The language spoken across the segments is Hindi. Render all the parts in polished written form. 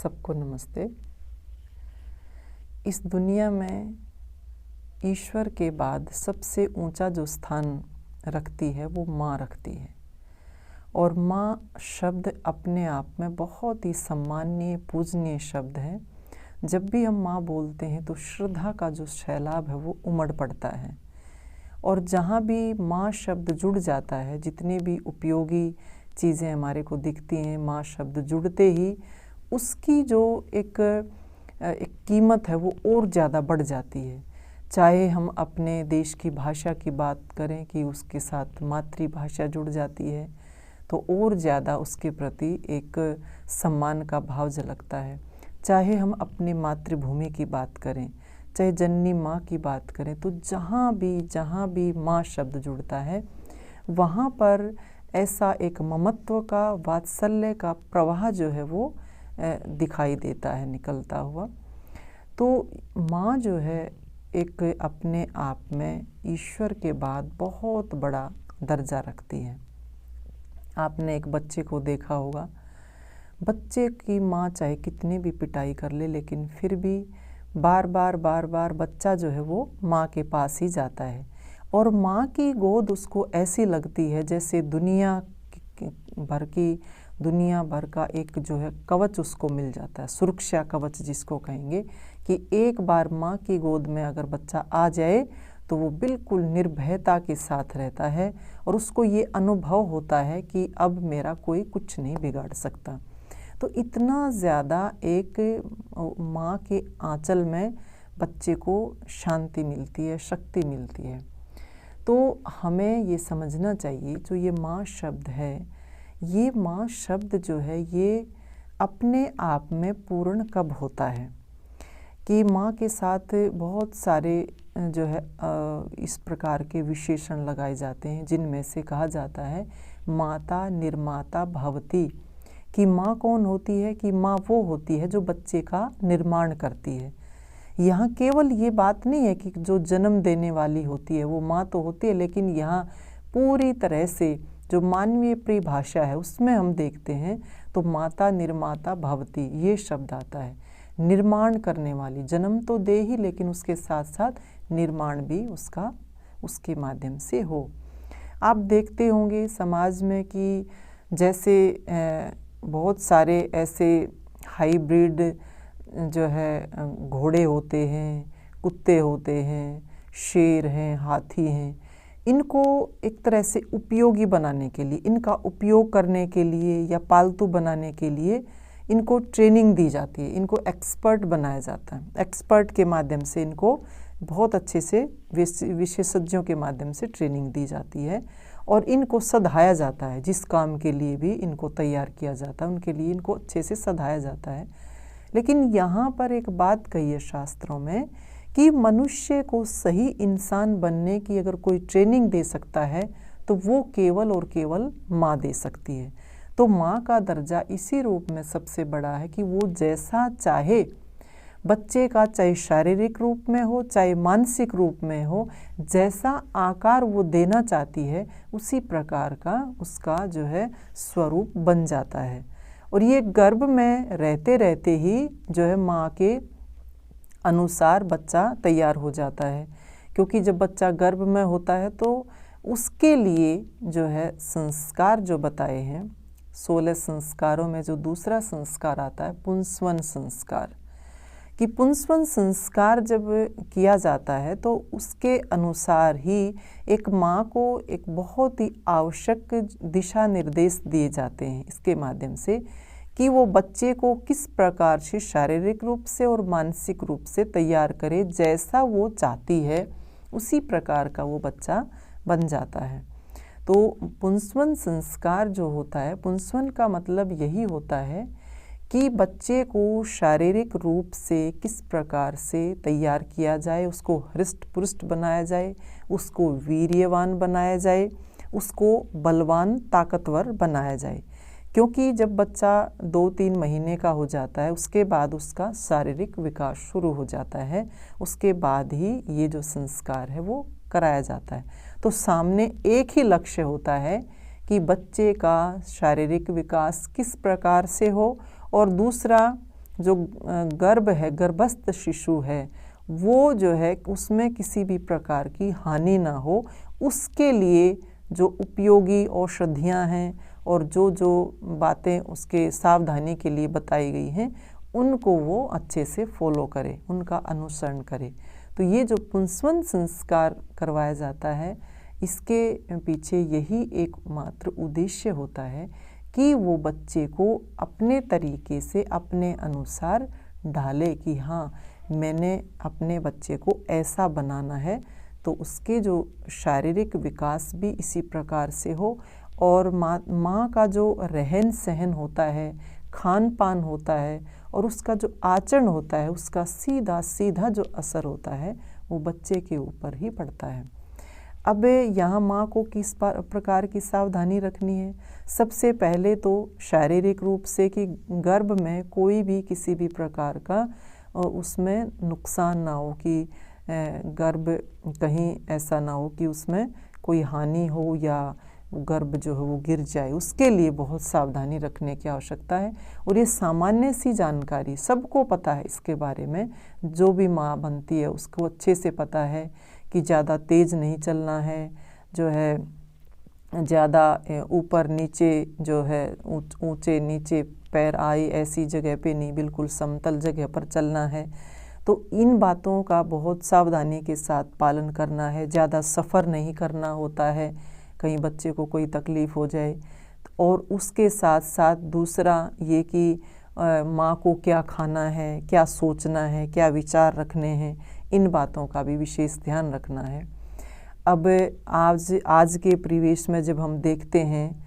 सबको नमस्ते। इस दुनिया में ईश्वर के बाद सबसे ऊंचा जो स्थान रखती है वो माँ रखती है। और माँ शब्द अपने आप में बहुत ही सम्माननीय पूजनीय शब्द है। जब भी हम माँ बोलते हैं तो श्रद्धा का जो सैलाब है वो उमड़ पड़ता है। और जहाँ भी माँ शब्द जुड़ जाता है, जितनी भी उपयोगी चीज़ें हमारे को दिखती हैं, माँ शब्द जुड़ते ही उसकी जो एक कीमत है वो और ज़्यादा बढ़ जाती है। चाहे हम अपने देश की भाषा की बात करें कि उसके साथ मातृभाषा जुड़ जाती है तो और ज़्यादा उसके प्रति एक सम्मान का भाव झलकता है। चाहे हम अपनी मातृभूमि की बात करें, चाहे जननी माँ की बात करें, तो जहाँ भी माँ शब्द जुड़ता है वहाँ पर ऐसा एक ममत्व का, वात्सल्य का प्रवाह जो है वो दिखाई देता है निकलता हुआ। तो माँ जो है एक अपने आप में ईश्वर के बाद बहुत बड़ा दर्जा रखती है। आपने एक बच्चे को देखा होगा, बच्चे की माँ चाहे कितनी भी पिटाई कर ले लेकिन फिर भी बार बार बच्चा जो है वो माँ के पास ही जाता है। और माँ की गोद उसको ऐसी लगती है जैसे दुनिया भर का एक जो है कवच उसको मिल जाता है, सुरक्षा कवच जिसको कहेंगे, कि एक बार माँ की गोद में अगर बच्चा आ जाए तो वो बिल्कुल निर्भयता के साथ रहता है और उसको ये अनुभव होता है कि अब मेरा कोई कुछ नहीं बिगाड़ सकता। तो इतना ज़्यादा एक माँ के आंचल में बच्चे को शांति मिलती है, शक्ति मिलती है। तो हमें ये समझना चाहिए जो ये माँ शब्द है, ये माँ शब्द जो है ये अपने आप में पूर्ण कब होता है कि माँ के साथ बहुत सारे जो है इस प्रकार के विशेषण लगाए जाते हैं, जिनमें से कहा जाता है माता निर्माता भवती। कि माँ कौन होती है? कि माँ वो होती है जो बच्चे का निर्माण करती है। यहाँ केवल ये बात नहीं है कि जो जन्म देने वाली होती है वो माँ तो होती है, लेकिन यहाँ पूरी तरह से जो मानवीय परिभाषा है उसमें हम देखते हैं तो माता निर्माता भवती ये शब्द आता है। निर्माण करने वाली, जन्म तो दे ही लेकिन उसके साथ साथ निर्माण भी उसका उसके माध्यम से हो। आप देखते होंगे समाज में कि जैसे बहुत सारे ऐसे हाइब्रिड जो है घोड़े होते हैं, कुत्ते होते हैं, शेर हैं, हाथी हैं, इनको एक तरह से उपयोगी बनाने के लिए, इनका उपयोग करने के लिए या पालतू बनाने के लिए इनको ट्रेनिंग दी जाती है, इनको एक्सपर्ट बनाया जाता है। एक्सपर्ट के माध्यम से इनको बहुत अच्छे से विशेषज्ञों के माध्यम से ट्रेनिंग दी जाती है और इनको सधाया जाता है। जिस काम के लिए भी इनको तैयार किया जाता है उनके लिए इनको अच्छे से सधाया जाता है। लेकिन यहाँ पर एक बात कही है शास्त्रों में कि मनुष्य को सही इंसान बनने की अगर कोई ट्रेनिंग दे सकता है तो वो केवल और केवल माँ दे सकती है। तो माँ का दर्जा इसी रूप में सबसे बड़ा है कि वो जैसा चाहे बच्चे का, चाहे शारीरिक रूप में हो चाहे मानसिक रूप में हो, जैसा आकार वो देना चाहती है उसी प्रकार का उसका जो है स्वरूप बन जाता है। और ये गर्भ में रहते रहते ही जो है माँ के अनुसार बच्चा तैयार हो जाता है। क्योंकि जब बच्चा गर्भ में होता है तो उसके लिए जो है संस्कार जो बताए हैं, 16 संस्कारों में जो दूसरा संस्कार आता है पुंसवन संस्कार, कि पुंसवन संस्कार जब किया जाता है तो उसके अनुसार ही एक माँ को एक बहुत ही आवश्यक दिशा निर्देश दिए जाते हैं इसके माध्यम से कि वो बच्चे को किस प्रकार से शारीरिक रूप से और मानसिक रूप से तैयार करे, जैसा वो चाहती है उसी प्रकार का वो बच्चा बन जाता है। तो पुंसवन संस्कार जो होता है, पुंसवन का मतलब यही होता है कि बच्चे को शारीरिक रूप से किस प्रकार से तैयार किया जाए, उसको हृष्ट पुष्ट बनाया जाए, उसको वीर्यवान बनाया जाए, उसको बलवान ताकतवर बनाया जाए। क्योंकि जब बच्चा 2-3 महीने का हो जाता है उसके बाद उसका शारीरिक विकास शुरू हो जाता है, उसके बाद ही ये जो संस्कार है वो कराया जाता है। तो सामने एक ही लक्ष्य होता है कि बच्चे का शारीरिक विकास किस प्रकार से हो और दूसरा जो गर्भ है, गर्भस्थ शिशु है, वो जो है उसमें किसी भी प्रकार की हानि ना हो, उसके लिए जो उपयोगी औषधियाँ हैं और जो जो बातें उसके सावधानी के लिए बताई गई हैं, उनको वो अच्छे से फॉलो करे, उनका अनुसरण करे। तो ये जो पुंसवन संस्कार करवाया जाता है, इसके पीछे यही एकमात्र उद्देश्य होता है कि वो बच्चे को अपने तरीके से, अपने अनुसार ढाले कि हाँ, मैंने अपने बच्चे को ऐसा बनाना है, तो उसके जो शारीरिक विकास भी इसी प्रकार से हो और माँ का जो रहन सहन होता है, खान पान होता है और उसका जो आचरण होता है, उसका सीधा सीधा जो असर होता है वो बच्चे के ऊपर ही पड़ता है। अब यहाँ माँ को किस प्रकार की सावधानी रखनी है? सबसे पहले तो शारीरिक रूप से कि गर्भ में कोई भी किसी भी प्रकार का उसमें नुकसान ना हो, कि गर्भ कहीं ऐसा ना हो कि उसमें कोई हानि हो या गर्भ जो है वो गिर जाए, उसके लिए बहुत सावधानी रखने की आवश्यकता है। और ये सामान्य सी जानकारी सबको पता है इसके बारे में, जो भी माँ बनती है उसको अच्छे से पता है कि ज़्यादा तेज़ नहीं चलना है, जो है ज़्यादा ऊपर नीचे जो है ऊंचे नीचे पैर आए ऐसी जगह पे नहीं, बिल्कुल समतल जगह पर चलना है। तो इन बातों का बहुत सावधानी के साथ पालन करना है। ज़्यादा सफ़र नहीं करना होता है, कहीं बच्चे को कोई तकलीफ़ हो जाए। और उसके साथ साथ दूसरा ये कि माँ को क्या खाना है, क्या सोचना है, क्या विचार रखने हैं, इन बातों का भी विशेष ध्यान रखना है। अब आज के परिवेश में जब हम देखते हैं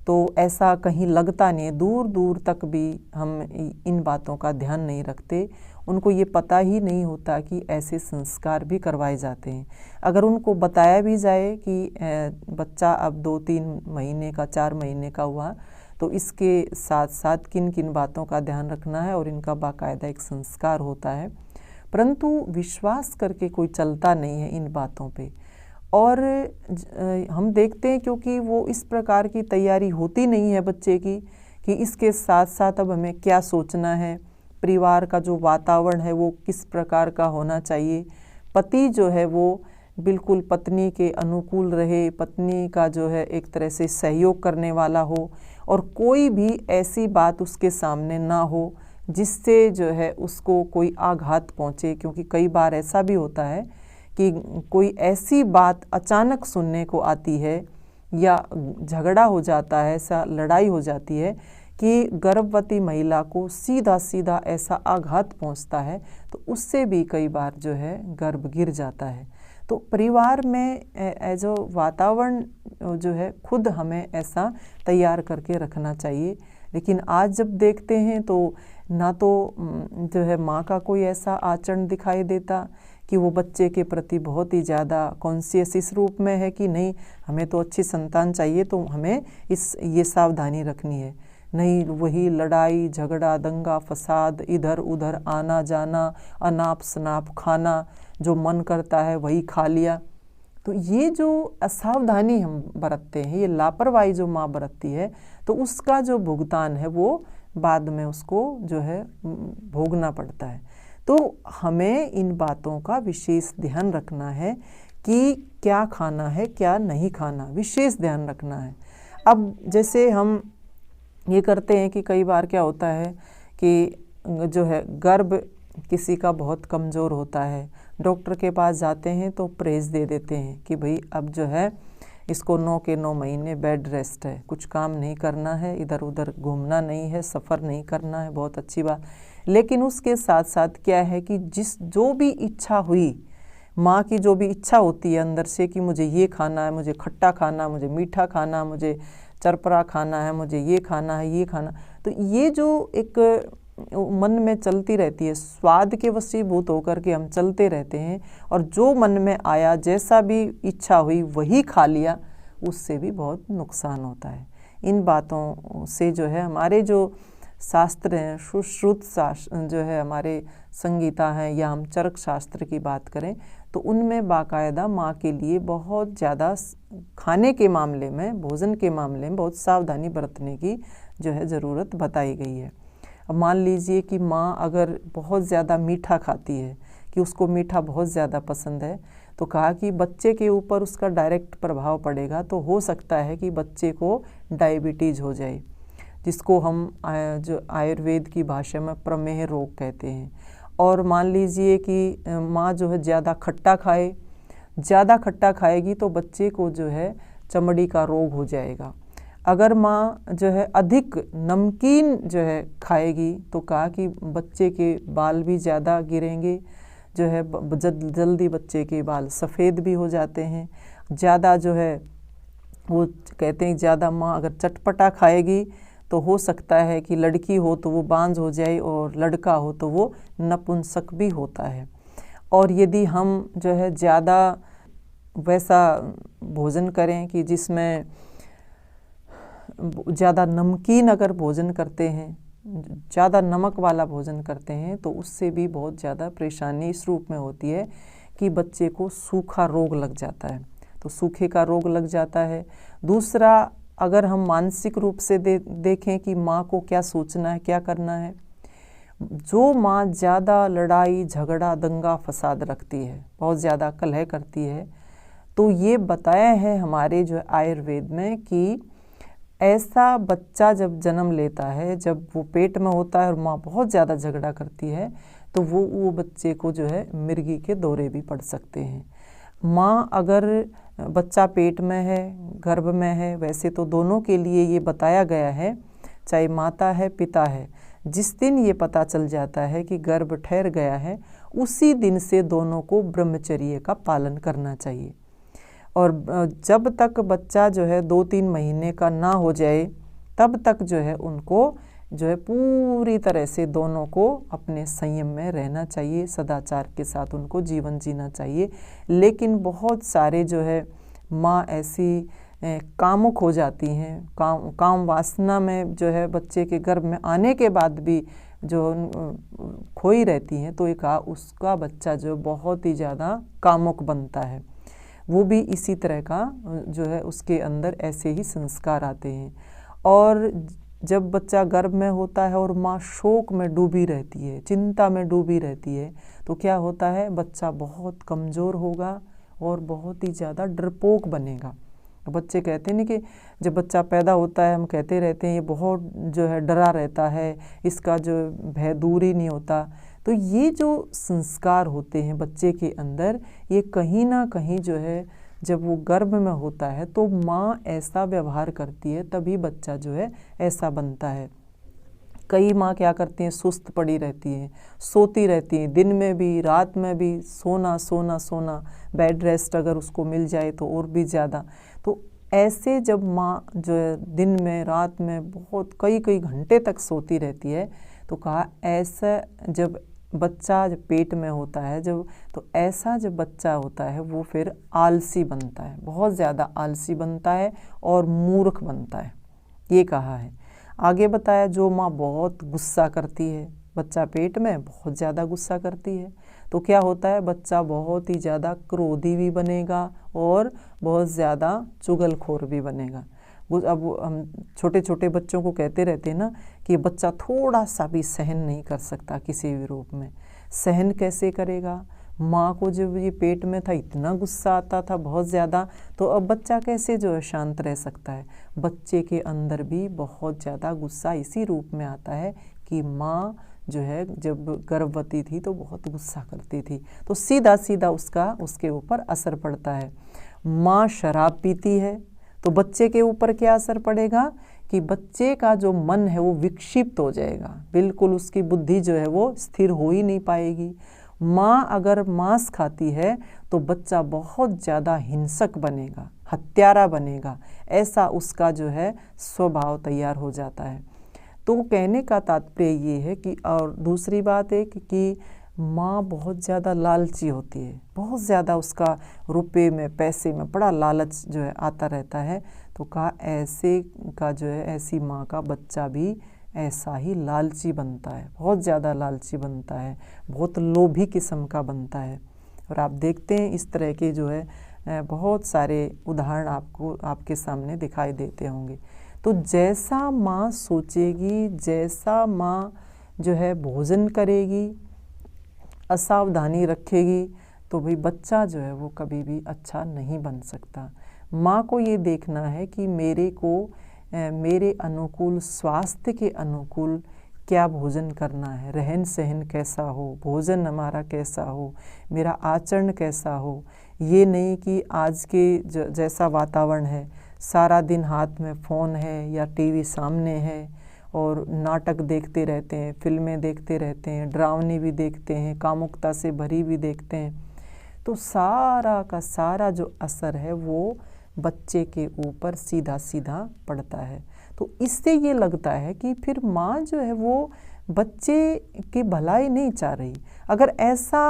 तो ऐसा कहीं लगता नहीं है, दूर दूर तक भी हम इन बातों का ध्यान नहीं रखते। उनको ये पता ही नहीं होता कि ऐसे संस्कार भी करवाए जाते हैं। अगर उनको बताया भी जाए कि बच्चा अब 2-3 महीने का, 4 महीने का हुआ, तो इसके साथ साथ किन किन बातों का ध्यान रखना है और इनका बाकायदा एक संस्कार होता है, परंतु विश्वास करके कोई चलता नहीं है इन बातों पे। और हम देखते हैं क्योंकि वो इस प्रकार की तैयारी होती नहीं है बच्चे की कि इसके साथ साथ अब हमें क्या सोचना है, परिवार का जो वातावरण है वो किस प्रकार का होना चाहिए, पति जो है वो बिल्कुल पत्नी के अनुकूल रहे, पत्नी का जो है एक तरह से सहयोग करने वाला हो और कोई भी ऐसी बात उसके सामने ना हो जिससे जो है उसको कोई आघात पहुँचे। क्योंकि कई बार ऐसा भी होता है कि कोई ऐसी बात अचानक सुनने को आती है या झगड़ा हो जाता है, ऐसा लड़ाई हो जाती है कि गर्भवती महिला को सीधा सीधा ऐसा आघात पहुंचता है, तो उससे भी कई बार जो है गर्भ गिर जाता है। तो परिवार में जो वातावरण जो है खुद हमें ऐसा तैयार करके रखना चाहिए। लेकिन आज जब देखते हैं तो ना तो जो है माँ का कोई ऐसा आचरण दिखाई देता कि वो बच्चे के प्रति बहुत ही ज़्यादा कॉन्शियस इस रूप में है कि नहीं, हमें तो अच्छी संतान चाहिए, तो हमें ये सावधानी रखनी है। नहीं, वही लड़ाई झगड़ा दंगा फसाद, इधर उधर आना जाना, अनाप शनाप खाना, जो मन करता है वही खा लिया। तो ये जो असावधानी हम बरतते हैं, ये लापरवाही जो माँ बरतती है, तो उसका जो भुगतान है वो बाद में उसको जो है भोगना पड़ता है। तो हमें इन बातों का विशेष ध्यान रखना है कि क्या खाना है क्या नहीं खाना, विशेष ध्यान रखना है। अब जैसे हम ये करते हैं कि कई बार क्या होता है कि जो है गर्भ किसी का बहुत कमज़ोर होता है, डॉक्टर के पास जाते हैं तो परहेज दे देते हैं कि भाई अब जो है इसको 9 के 9 महीने बेड रेस्ट है, कुछ काम नहीं करना है, इधर उधर घूमना नहीं है, सफ़र नहीं करना है, बहुत अच्छी बात। लेकिन उसके साथ साथ क्या है कि जो भी इच्छा हुई, माँ की जो भी इच्छा होती है अंदर से कि मुझे ये खाना है, मुझे खट्टा खाना, मुझे मीठा खाना, मुझे चरपरा खाना है, मुझे ये खाना है, ये खाना, तो ये जो एक मन में चलती रहती है, स्वाद के वशीभूत होकर के हम चलते रहते हैं और जो मन में आया, जैसा भी इच्छा हुई वही खा लिया, उससे भी बहुत नुकसान होता है। इन बातों से जो है हमारे जो शास्त्र हैं, सुश्रुत शास्त्र जो है, हमारे संगीता हैं या हम चरक शास्त्र की बात करें तो उनमें बाकायदा माँ के लिए बहुत ज़्यादा खाने के मामले में, भोजन के मामले में बहुत सावधानी बरतने की जो है ज़रूरत बताई गई है। अब मान लीजिए कि माँ अगर बहुत ज़्यादा मीठा खाती है, कि उसको मीठा बहुत ज़्यादा पसंद है, तो कहा कि बच्चे के ऊपर उसका डायरेक्ट प्रभाव पड़ेगा, तो हो सकता है कि बच्चे को डायबिटीज़ हो जाए, जिसको हम जो आयुर्वेद की भाषा में प्रमेह रोग कहते हैं। और मान लीजिए कि माँ जो है ज़्यादा खट्टा खाए, ज़्यादा खट्टा खाएगी तो बच्चे को जो है चमड़ी का रोग हो जाएगा। अगर माँ जो है अधिक नमकीन जो है खाएगी तो कहा कि बच्चे के बाल भी ज़्यादा गिरेंगे, जो है जल्दी बच्चे के बाल सफ़ेद भी हो जाते हैं। ज़्यादा जो है वो कहते हैं ज़्यादा माँ अगर चटपटा खाएगी तो हो सकता है कि लड़की हो तो वो बांझ हो जाए और लड़का हो तो वो नपुंसक भी होता है। और यदि हम जो है ज़्यादा वैसा भोजन करें कि जिसमें ज़्यादा नमकीन अगर भोजन करते हैं, ज़्यादा नमक वाला भोजन करते हैं, तो उससे भी बहुत ज़्यादा परेशानी इस रूप में होती है कि बच्चे को सूखा रोग लग जाता है, तो सूखे का रोग लग जाता है। दूसरा, अगर हम मानसिक रूप से देखें कि माँ को क्या सोचना है, क्या करना है, जो माँ ज़्यादा लड़ाई झगड़ा दंगा फसाद रखती है, बहुत ज़्यादा कलह करती है, तो ये बताया है हमारे जो आयुर्वेद में कि ऐसा बच्चा जब जन्म लेता है, जब वो पेट में होता है और माँ बहुत ज़्यादा झगड़ा करती है, तो वो बच्चे को जो है मिर्गी के दौरे भी पड़ सकते हैं। माँ अगर बच्चा पेट में है, गर्भ में है, वैसे तो दोनों के लिए ये बताया गया है, चाहे माता है पिता है, जिस दिन ये पता चल जाता है कि गर्भ ठहर गया है, उसी दिन से दोनों को ब्रह्मचर्य का पालन करना चाहिए। और जब तक बच्चा जो है 2-3 महीने का ना हो जाए, तब तक जो है उनको जो है पूरी तरह से दोनों को अपने संयम में रहना चाहिए, सदाचार के साथ उनको जीवन जीना चाहिए। लेकिन बहुत सारे जो है माँ ऐसी कामुक हो जाती हैं, काम वासना में जो है बच्चे के गर्भ में आने के बाद भी जो खोई रहती हैं, तो एक उसका बच्चा जो बहुत ही ज़्यादा कामुक बनता है। वो भी इसी तरह का जो है उसके अंदर ऐसे ही संस्कार आते हैं। और जब बच्चा गर्भ में होता है और माँ शोक में डूबी रहती है, चिंता में डूबी रहती है, तो क्या होता है, बच्चा बहुत कमज़ोर होगा और बहुत ही ज़्यादा डरपोक बनेगा। बच्चे कहते हैं कि जब बच्चा पैदा होता है हम कहते रहते हैं ये बहुत जो है डरा रहता है, इसका जो भय दूर ही नहीं होता। तो ये जो संस्कार होते हैं बच्चे के अंदर, ये कहीं ना कहीं जो है जब वो गर्भ में होता है तो माँ ऐसा व्यवहार करती है, तभी बच्चा जो है ऐसा बनता है। कई माँ क्या करती हैं, सुस्त पड़ी रहती हैं, सोती रहती हैं, दिन में भी रात में भी सोना सोना सोना, बेड रेस्ट अगर उसको मिल जाए तो और भी ज़्यादा। तो ऐसे जब माँ जो है दिन में रात में बहुत कई कई घंटे तक सोती रहती है, तो कहा ऐसा जब बच्चा जब पेट में होता है तो ऐसा जब बच्चा होता है वो फिर आलसी बनता है, बहुत ज़्यादा आलसी बनता है और मूर्ख बनता है, ये कहा है। आगे बताया जो माँ बहुत गुस्सा करती है, बच्चा पेट में बहुत ज़्यादा गुस्सा करती है, तो क्या होता है, बच्चा बहुत ही ज़्यादा क्रोधी भी बनेगा और बहुत ज़्यादा चुगलखोर भी बनेगा। अब हम छोटे छोटे बच्चों को कहते रहते हैं ना कि बच्चा थोड़ा सा भी सहन नहीं कर सकता किसी भी रूप में। सहन कैसे करेगा, माँ को जब ये पेट में था इतना गुस्सा आता था बहुत ज़्यादा, तो अब बच्चा कैसे जो है शांत रह सकता है। बच्चे के अंदर भी बहुत ज़्यादा गुस्सा इसी रूप में आता है कि माँ जो है जब गर्भवती थी तो बहुत गुस्सा करती थी, तो सीधा सीधा उसके ऊपर असर पड़ता है। माँ शराब पीती है तो बच्चे के ऊपर क्या असर पड़ेगा कि बच्चे का जो मन है वो विक्षिप्त हो जाएगा, बिल्कुल उसकी बुद्धि जो है वो स्थिर हो ही नहीं पाएगी। माँ अगर मांस खाती है तो बच्चा बहुत ज़्यादा हिंसक बनेगा, हत्यारा बनेगा, ऐसा उसका जो है स्वभाव तैयार हो जाता है। तो कहने का तात्पर्य ये है कि और दूसरी बात है कि माँ बहुत ज़्यादा लालची होती है, बहुत ज़्यादा उसका रुपए में पैसे में बड़ा लालच जो है आता रहता है। तो कहा ऐसे का जो है ऐसी माँ का बच्चा भी ऐसा ही लालची बनता है, बहुत ज़्यादा लालची बनता है, बहुत लोभी किस्म का बनता है। और आप देखते हैं इस तरह के जो है बहुत सारे उदाहरण आपके सामने दिखाई देते होंगे। तो जैसा माँ सोचेगी, जैसा माँ जो है भोजन करेगी, असावधानी रखेगी, तो भाई बच्चा जो है वो कभी भी अच्छा नहीं बन सकता। माँ को ये देखना है कि मेरे अनुकूल, स्वास्थ्य के अनुकूल क्या भोजन करना है, रहन सहन कैसा हो, भोजन हमारा कैसा हो, मेरा आचरण कैसा हो। ये नहीं कि आज के जैसा वातावरण है, सारा दिन हाथ में फ़ोन है या टीवी सामने है और नाटक देखते रहते हैं, फिल्में देखते रहते हैं, डरावनी भी देखते हैं, कामुकता से भरी भी देखते हैं, तो सारा का सारा जो असर है वो बच्चे के ऊपर सीधा सीधा पड़ता है। तो इससे ये लगता है कि फिर माँ जो है वो बच्चे की भलाई नहीं चाह रही। अगर ऐसा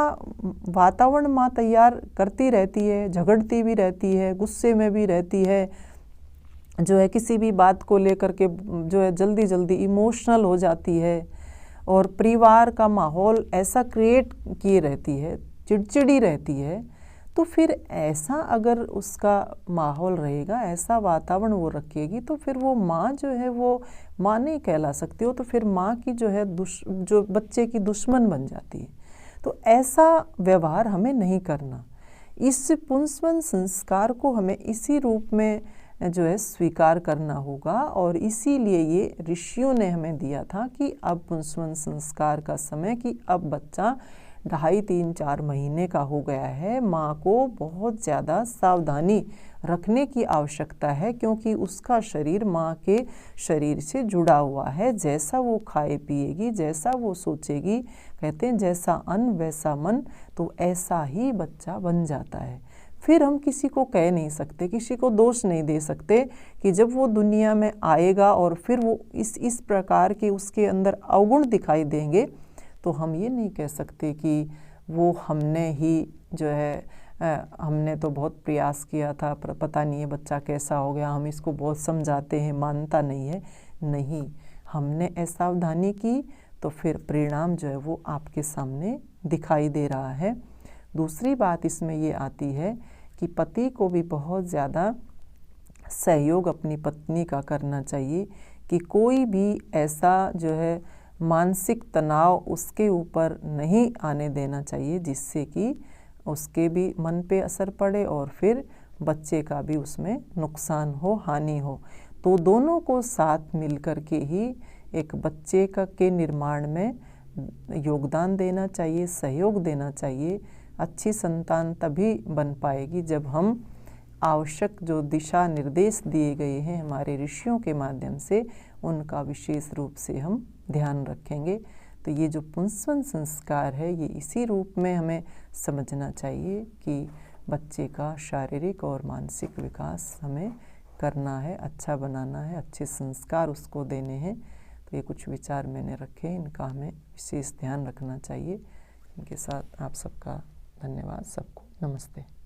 वातावरण माँ तैयार करती रहती है, झगड़ती भी रहती है, गुस्से में भी रहती है, जो है किसी भी बात को लेकर के जो है जल्दी जल्दी इमोशनल हो जाती है, और परिवार का माहौल ऐसा क्रिएट किए रहती है, चिड़चिड़ी रहती है, तो फिर ऐसा अगर उसका माहौल रहेगा, ऐसा वातावरण वो रखेगी, तो फिर वो माँ जो है वो माँ नहीं कहला सकती हो, तो फिर माँ की जो है जो बच्चे की दुश्मन बन जाती है। तो ऐसा व्यवहार हमें नहीं करना। इस पुंसवन संस्कार को हमें इसी रूप में जो है स्वीकार करना होगा, और इसीलिए ये ऋषियों ने हमें दिया था कि अब पुंसवन संस्कार का समय, कि अब बच्चा 2.5, 3, 4 महीने का हो गया है, माँ को बहुत ज़्यादा सावधानी रखने की आवश्यकता है, क्योंकि उसका शरीर माँ के शरीर से जुड़ा हुआ है। जैसा वो खाए पिएगी, जैसा वो सोचेगी, कहते हैं जैसा अन्न वैसा मन, तो ऐसा ही बच्चा बन जाता है। फिर हम किसी को कह नहीं सकते, किसी को दोष नहीं दे सकते कि जब वो दुनिया में आएगा और फिर वो इस प्रकार के उसके अंदर अवगुण दिखाई देंगे, तो हम ये नहीं कह सकते कि वो हमने ही जो है हमने तो बहुत प्रयास किया था, पर पता नहीं है बच्चा कैसा हो गया, हम इसको बहुत समझाते हैं, मानता नहीं है। नहीं, हमने असावधानी की तो फिर परिणाम जो है वो आपके सामने दिखाई दे रहा है। दूसरी बात इसमें ये आती है कि पति को भी बहुत ज़्यादा सहयोग अपनी पत्नी का करना चाहिए, कि कोई भी ऐसा जो है मानसिक तनाव उसके ऊपर नहीं आने देना चाहिए, जिससे कि उसके भी मन पे असर पड़े और फिर बच्चे का भी उसमें नुकसान हो, हानि हो। तो दोनों को साथ मिलकर के ही एक बच्चे के निर्माण में योगदान देना चाहिए, सहयोग देना चाहिए। अच्छी संतान तभी बन पाएगी जब हम आवश्यक जो दिशा निर्देश दिए गए हैं हमारे ऋषियों के माध्यम से, उनका विशेष रूप से हम ध्यान रखेंगे। तो ये जो पुंसवन संस्कार है, ये इसी रूप में हमें समझना चाहिए कि बच्चे का शारीरिक और मानसिक विकास हमें करना है, अच्छा बनाना है, अच्छे संस्कार उसको देने हैं। तो ये कुछ विचार मैंने रखे, इनका हमें विशेष ध्यान रखना चाहिए। इनके साथ आप सबका धन्यवाद। सबको नमस्ते।